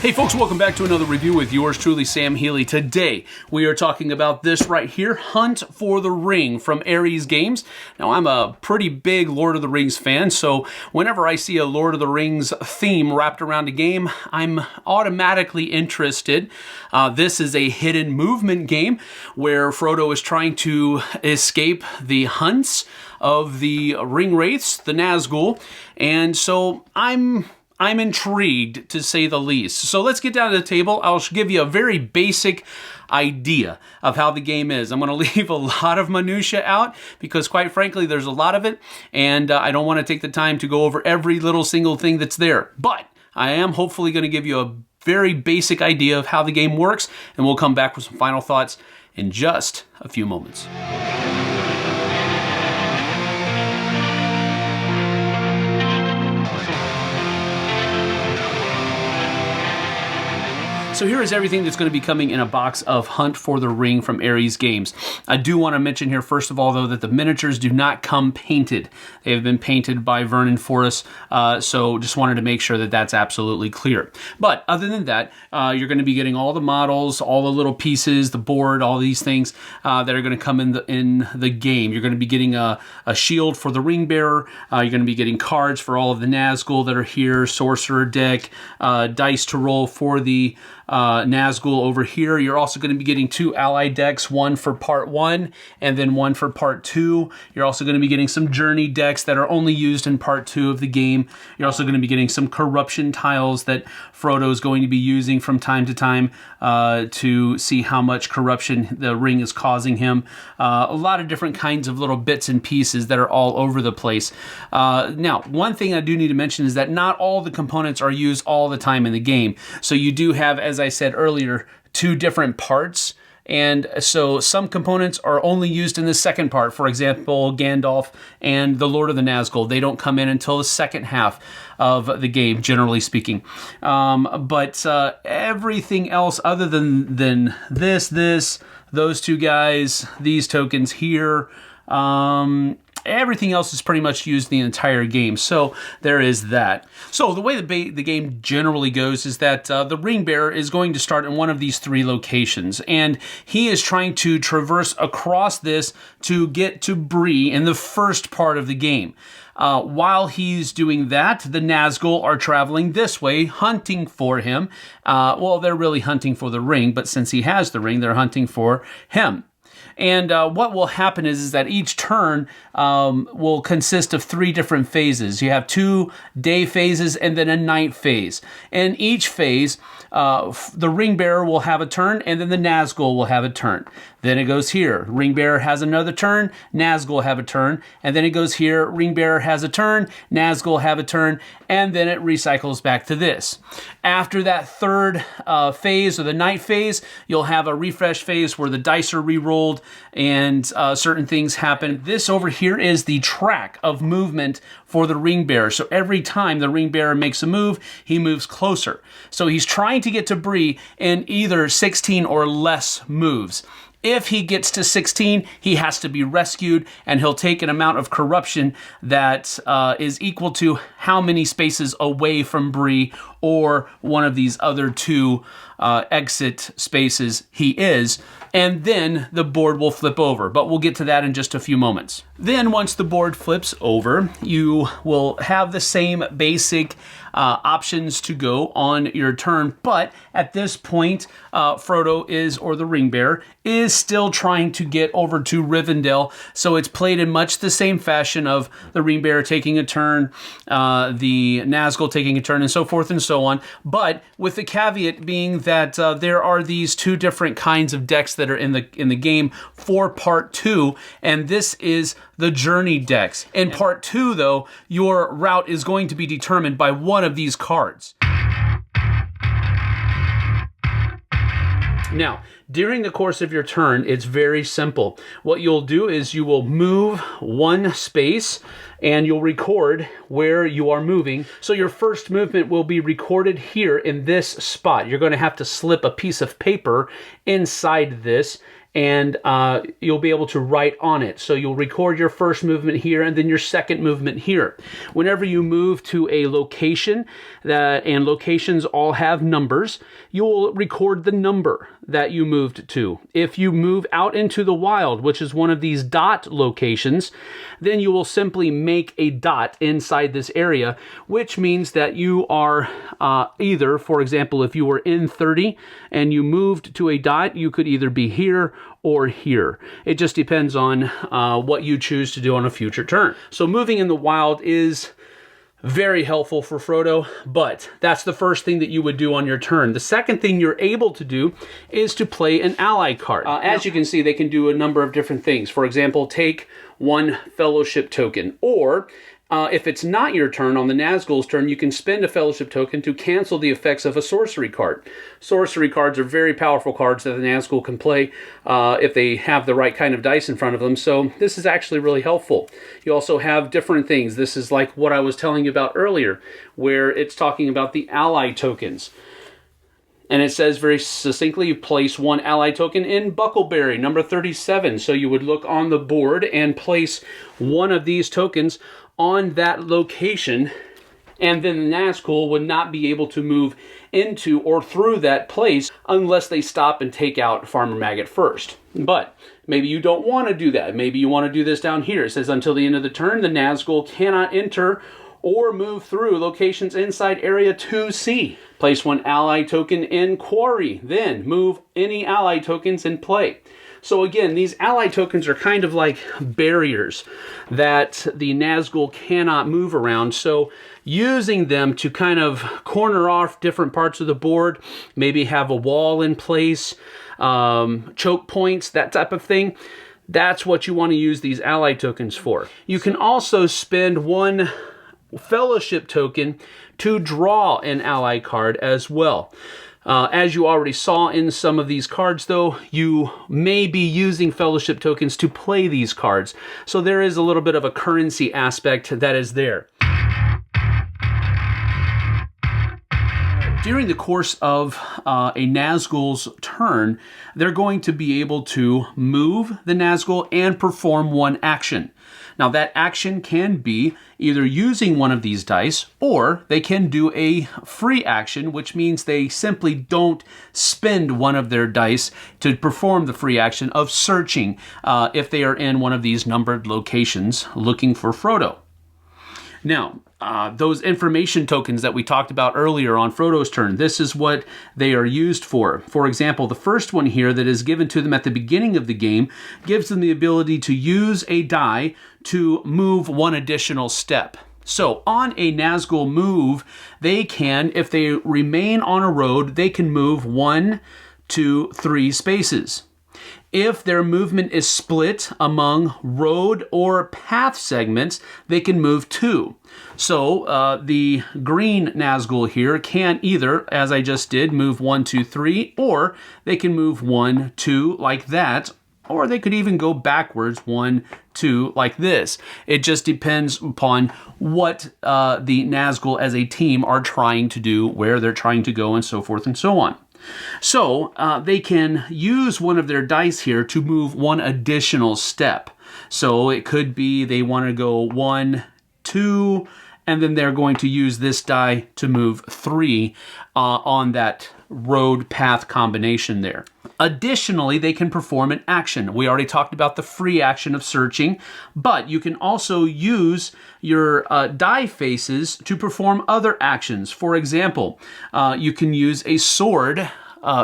Hey folks, welcome back to another review with yours truly, Sam Healey. Today, we are talking about this right here, Hunt for the Ring from Ares Games. Now, I'm a pretty big Lord of the Rings fan, so whenever I see a Lord of the Rings theme wrapped around a game, I'm automatically interested. This is a hidden movement game where Frodo is trying to escape the hunts of the ring wraiths, the Nazgul, and so I'm intrigued, to say the least. So let's get down to the table. I'll give you a very basic idea of how the game is. I'm going to leave a lot of minutia out because, quite frankly, there's a lot of it, and I don't want to take the time to go over every little single thing that's there. But I am hopefully going to give you a very basic idea of how the game works, and we'll come back with some final thoughts in just a few moments. So here is everything that's going to be coming in a box of Hunt for the Ring from Ares Games. I do want to mention here, first of all, though, that the miniatures do not come painted. They have been painted by Vernon Forrest, so just wanted to make sure that that's absolutely clear. But other than that, you're going to be getting all the models, all the little pieces, the board, all these things that are going to come in the game. You're going to be getting a shield for the ring bearer. You're going to be getting cards for all of the Nazgul that are here, sorcerer deck, dice to roll for the Nazgul over here. You're also going to be getting 2 ally decks, one for part 1 and then one for part 2. You're also going to be getting some journey decks that are only used in part 2 of the game. You're also going to be getting some corruption tiles that Frodo is going to be using from time to time to see how much corruption the ring is causing him. A lot of different kinds of little bits and pieces that are all over the place. Now, one thing I do need to mention is that not all the components are used all the time in the game. So you do have, as I said earlier, 2 different parts. And so some components are only used in the second part. For example, Gandalf and the Lord of the Nazgul, they don't come in until the second half of the game, generally speaking. But everything else other than this, those 2 guys, these tokens here, everything else is pretty much used the entire game. So there is that. So the way the game generally goes is that the ring bearer is going to start in one of these 3 locations, and he is trying to traverse across this to get to Bree in the first part of the game. While he's doing that, the Nazgul are traveling this way, hunting for him. Well, they're really hunting for the ring, but since he has the ring, they're hunting for him. And what will happen is that each turn will consist of 3 different phases. You have 2 day phases and then a night phase. In each phase, the ring bearer will have a turn, and then the Nazgul will have a turn. Then it goes here. Ring bearer has another turn, Nazgul have a turn, and then it goes here. Ring bearer has a turn, Nazgul have a turn, and then it recycles back to this. After that 3rd phase, or the night phase, you'll have a refresh phase where the dice are re-rolled and certain things happen. This over here is the track of movement for the ring bearer. So every time the ring bearer makes a move, he moves closer. So he's trying to get to Bree in either 16 or less moves. If he gets to 16, he has to be rescued, and he'll take an amount of corruption that is equal to how many spaces away from Bree or one of these other 2 exit spaces he is, and then the board will flip over. But we'll get to that in just a few moments. Then once the board flips over, you will have the same basic options to go on your turn, but at this point, Frodo or the ring bearer is still trying to get over to Rivendell, so it's played in much the same fashion of the ring bearer taking a turn, the Nazgul taking a turn, and so forth and so on, but with the caveat being that there are these 2 different kinds of decks that are in the game for part 2, and this is the journey decks. In part 2, though, your route is going to be determined by one of these cards. Now, during the course of your turn, it's very simple. What you'll do is you will move 1 space and you'll record where you are moving. So your first movement will be recorded here in this spot. You're going to have to slip a piece of paper inside this, and you'll be able to write on it. So you'll record your first movement here and then your second movement here. Whenever you move to a location, and locations all have numbers, you'll record the number that you moved to. If you move out into the wild, which is one of these dot locations, then you will simply make a dot inside this area, which means that you are either, for example, if you were in 30 and you moved to a dot, you could either be here or here. It just depends on what you choose to do on a future turn. So moving in the wild is very helpful for Frodo, but that's the first thing that you would do on your turn. The second thing you're able to do is to play an ally card. As you can see, they can do a number of different things. For example, take one fellowship token, or if it's not your turn, on the Nazgul's turn, you can spend a fellowship token to cancel the effects of a sorcery card. Sorcery cards are very powerful cards that the Nazgul can play if they have the right kind of dice in front of them, so this is actually really helpful. You also have different things. This is like what I was telling you about earlier, where it's talking about the ally tokens. And it says very succinctly, you place one ally token in Buckleberry, number 37. So you would look on the board and place one of these tokens on that location, and then the Nazgul would not be able to move into or through that place unless they stop and take out Farmer Maggot first. But maybe you don't want to do that. Maybe you want to do this down here. It says until the end of the turn, the Nazgul cannot enter or move through locations inside Area 2C. Place one ally token in Quarry, then move any ally tokens in play. So again, these ally tokens are kind of like barriers that the Nazgul cannot move around. So using them to kind of corner off different parts of the board, maybe have a wall in place, choke points, that type of thing, that's what you want to use these ally tokens for. You can also spend one fellowship token to draw an ally card as well. As you already saw in some of these cards, though, you may be using fellowship tokens to play these cards. So there is a little bit of a currency aspect that is there. During the course of a Nazgul's turn, they're going to be able to move the Nazgul and perform one action. Now that action can be either using one of these dice, or they can do a free action, which means they simply don't spend one of their dice to perform the free action of searching if they are in one of these numbered locations looking for Frodo. Now, those information tokens that we talked about earlier on Frodo's turn, this is what they are used for. For example, the first one here that is given to them at the beginning of the game gives them the ability to use a die to move one additional step. So on a Nazgul move, they can, if they remain on a road, they can move 1, 2, 3 spaces. If their movement is split among road or path segments, they can move 2. So the green Nazgul here can either, as I just did, move 1, 2, 3, or they can move 1, 2 like that, or they could even go backwards 1, 2 like this. It just depends upon what the Nazgul as a team are trying to do, where they're trying to go, and so forth and so on. So they can use one of their dice here to move one additional step. So it could be they want to go 1, 2, and then they're going to use this die to move 3 on that road path combination there. Additionally, they can perform an action. We already talked about the free action of searching, but you can also use your die faces to perform other actions. For example, you can use a sword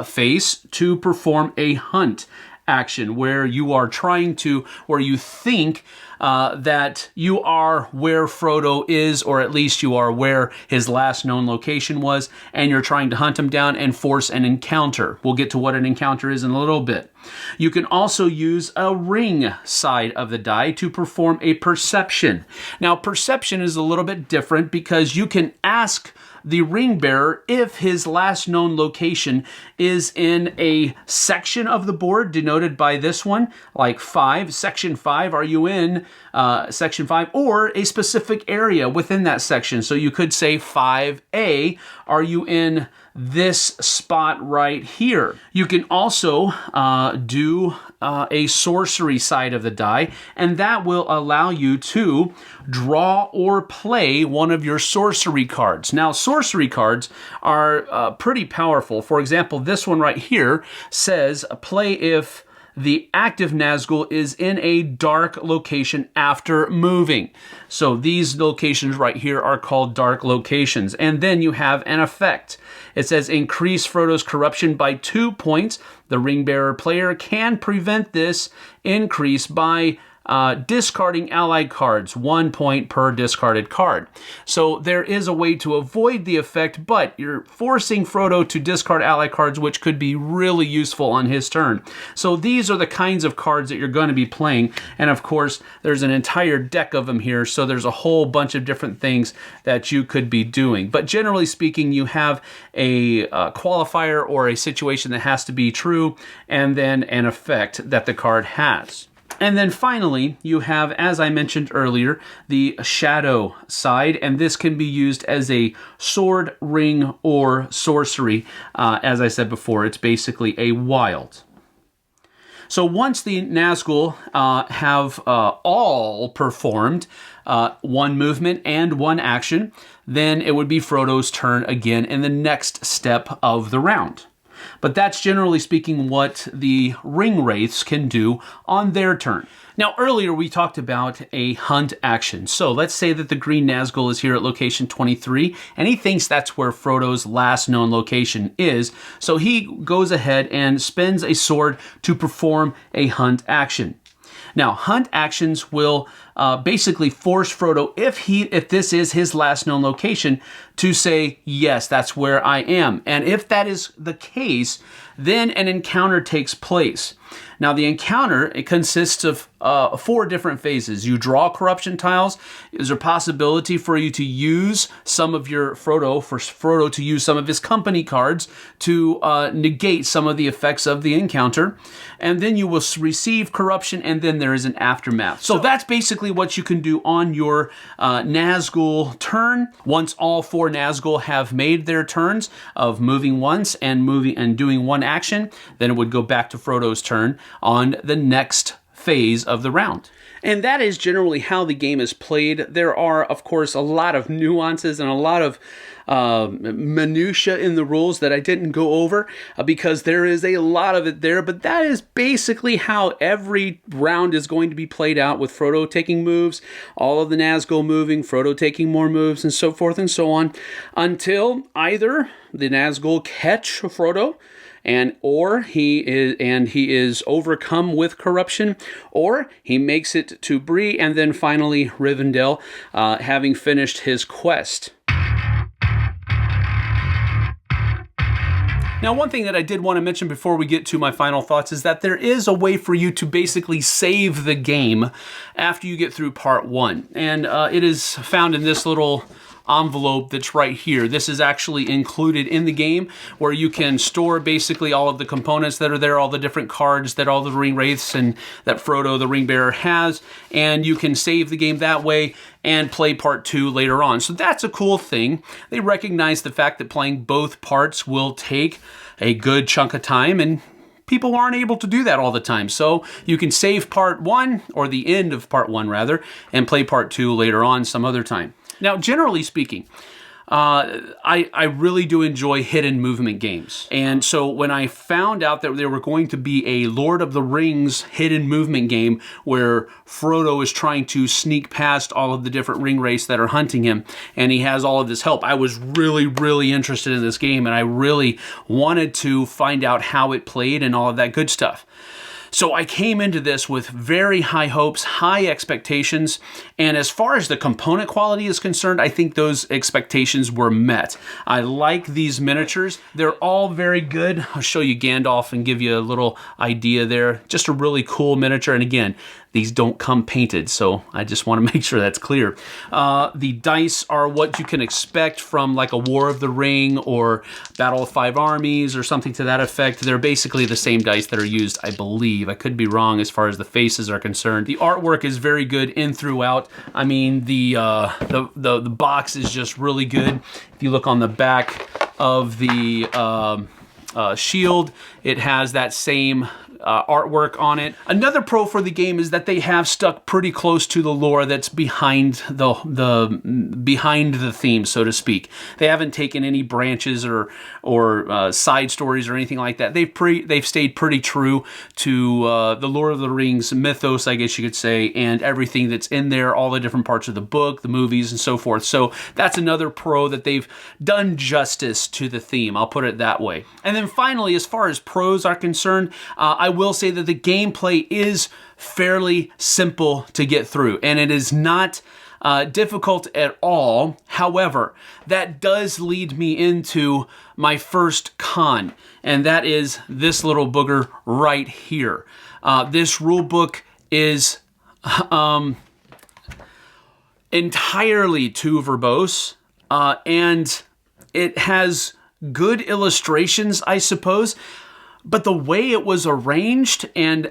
face to perform a hunt action where you are trying to, or you think that you are where Frodo is, or at least you are where his last known location was, and you're trying to hunt him down and force an encounter. We'll get to what an encounter is in a little bit. You can also use a ring side of the die to perform a perception. Now, perception is a little bit different because you can ask the ring bearer if his last known location is in a section of the board denoted by this one, like 5, section 5, are you in section 5, or a specific area within that section. So you could say 5A, are you in this spot right here? You can also do a sorcery side of the die, and that will allow you to draw or play one of your sorcery cards. Now, sorcery cards are pretty powerful. For example, this one right here says, play if the active Nazgul is in a dark location after moving. So these locations right here are called dark locations. And then you have an effect. It says increase Frodo's corruption by 2 points. The ring bearer player can prevent this increase by discarding allied cards, 1 point per discarded card. So there is a way to avoid the effect, but you're forcing Frodo to discard allied cards, which could be really useful on his turn. So these are the kinds of cards that you're going to be playing. And of course, there's an entire deck of them here. So there's a whole bunch of different things that you could be doing. But generally speaking, you have a qualifier or a situation that has to be true, and then an effect that the card has. And then finally, you have, as I mentioned earlier, the shadow side, and this can be used as a sword, ring, or sorcery. As I said before, it's basically a wild. So once the Nazgul have all performed one movement and one action, then it would be Frodo's turn again in the next step of the round. But that's generally speaking what the ring wraiths can do on their turn. Now, earlier we talked about a hunt action. So let's say that the green Nazgul is here at location 23, and he thinks that's where Frodo's last known location is. So he goes ahead and spends a sword to perform a hunt action. Now, hunt actions will basically force Frodo, if this is his last known location, to say, yes, that's where I am. And if that is the case, then an encounter takes place. Now, the encounter, it consists of 4 different phases. You draw corruption tiles. There's a possibility for you to use some of your Frodo to use some of his company cards to negate some of the effects of the encounter. And then you will receive corruption, and then there is an aftermath. So that's basically what you can do on your Nazgul turn. Once all 4 Nazgul have made their turns of moving once and doing one action, then it would go back to Frodo's turn on the next phase of the round. And that is generally how the game is played. There are, of course, a lot of nuances and a lot of minutia in the rules that I didn't go over because there is a lot of it there, but that is basically how every round is going to be played out, with Frodo taking moves, all of the Nazgul moving, Frodo taking more moves, and so forth and so on, until either the Nazgul catch Frodo, or he is overcome with corruption, or he makes it to Bree, and then finally Rivendell, having finished his quest. Now, one thing that I did want to mention before we get to my final thoughts is that there is a way for you to basically save the game after you get through part 1. And it is found in this little envelope that's right here. This is actually included in the game, where you can store basically all of the components that are there, all the different cards that all the ring wraiths and that Frodo the ring bearer has, and you can save the game that way and play part 2 later on. So that's a cool thing. They recognize the fact that playing both parts will take a good chunk of time, and people aren't able to do that all the time. So you can save part 1, or the end of part 1 rather, and play part 2 later on some other time. Now, generally speaking, I really do enjoy hidden movement games. And so when I found out that there were going to be a Lord of the Rings hidden movement game where Frodo is trying to sneak past all of the different ring wraiths that are hunting him, and he has all of this help, I was really, really interested in this game, and I really wanted to find out how it played and all of that good stuff. So I came into this with very high hopes, high expectations, and as far as the component quality is concerned, I think those expectations were met. I like these miniatures. They're all very good. I'll show you Gandalf and give you a little idea there. Just a really cool miniature, and again, these don't come painted, so I just want to make sure that's clear. The dice are what you can expect from like a War of the Ring or Battle of Five Armies or something to that effect. They're basically the same dice that are used, I believe. I could be wrong as far as the faces are concerned. The artwork is very good in throughout. I mean, the box is just really good. If you look on the back of the shield, it has that same artwork on it. Another pro for the game is that they have stuck pretty close to the lore that's behind the theme, so to speak. They haven't taken any branches or side stories or anything like that. They've stayed pretty true to the Lord of the Rings mythos, I guess you could say, and everything that's in there, all the different parts of the book, the movies, and so forth. So that's another pro that they've done justice to the theme. I'll put it that way. And then finally, as far as pros are concerned, I will say that the gameplay is fairly simple to get through, and it is not difficult at all. However, that does lead me into my first con, and that is this little booger right here. This rule book is entirely too verbose, and it has good illustrations, I suppose, but the way it was arranged and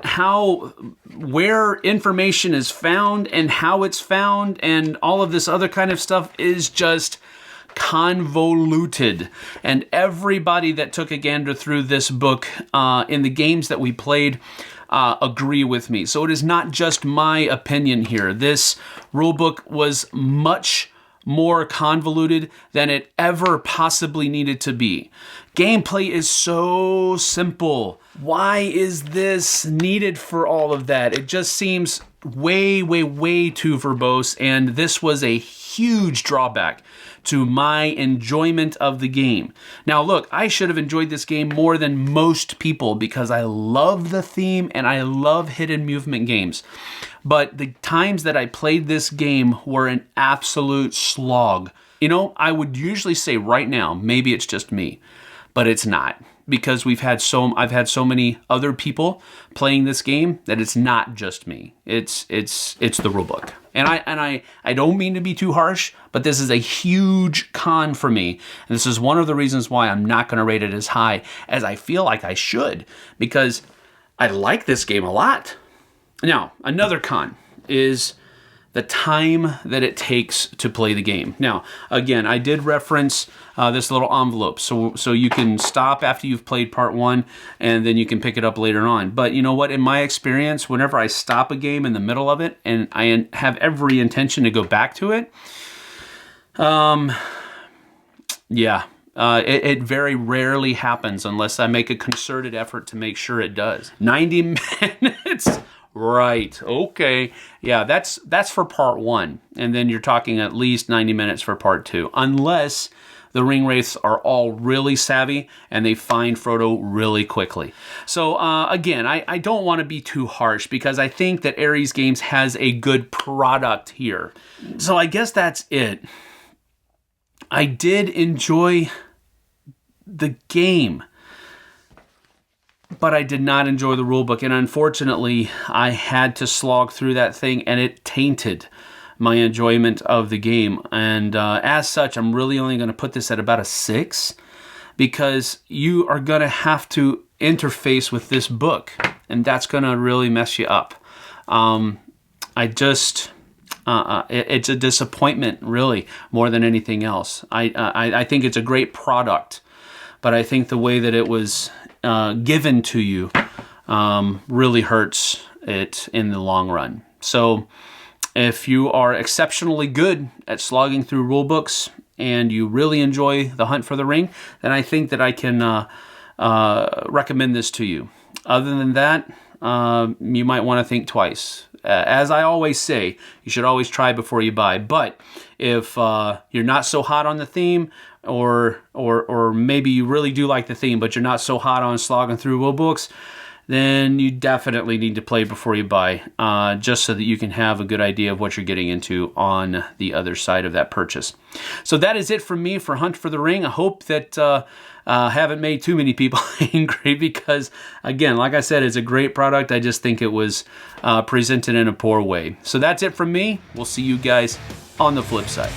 where information is found and how it's found and all of this other kind of stuff is just convoluted. And everybody that took a gander through this book in the games that we played agree with me. So it is not just my opinion here. This rulebook was much more convoluted than it ever possibly needed to be. Gameplay is so simple. Why is this needed for all of that? It just seems way, way, way too verbose, and this was a huge drawback to my enjoyment of the game. Now look, I should have enjoyed this game more than most people because I love the theme and I love hidden movement games. But the times that I played this game were an absolute slog. You know, I would usually say right now, maybe it's just me, but it's not. Because I've had so many other people playing this game that it's not just me. It's the rulebook. And I don't mean to be too harsh, but this is a huge con for me. And this is one of the reasons why I'm not going to rate it as high as I feel like I should, because I like this game a lot. Now, another con is the time that it takes to play the game. Now, again, I did reference this little envelope, so you can stop after you've played part one, and then you can pick it up later on. But you know what? In my experience, whenever I stop a game in the middle of it, and I have every intention to go back to it, it very rarely happens unless I make a concerted effort to make sure it does. 90 minutes. Right. Okay. Yeah, that's for part one. And then you're talking at least 90 minutes for part two, unless the ring wraiths are all really savvy and they find Frodo really quickly. So again, I don't want to be too harsh because I think that Ares Games has a good product here. So I guess that's it. I did enjoy the game, but I did not enjoy the rulebook, and unfortunately, I had to slog through that thing, and it tainted my enjoyment of the game. And as such, I'm really only going to put this at about a 6, because you are going to have to interface with this book, and that's going to really mess you up. It's a disappointment, really, more than anything else. I think it's a great product, but I think the way that it was given to you really hurts it in the long run. So if you are exceptionally good at slogging through rulebooks and you really enjoy the Hunt for the Ring, then I think that I can recommend this to you. Other than that, you might want to think twice. As I always say, you should always try before you buy. But if you're not so hot on the theme, or maybe you really do like the theme, but you're not so hot on slogging through rulebooks, then you definitely need to play before you buy, just so that you can have a good idea of what you're getting into on the other side of that purchase. So that is it from me for Hunt for the Ring. I hope that haven't made too many people angry because, again, like I said, it's a great product. I just think it was presented in a poor way. So that's it from me. We'll see you guys on the flip side.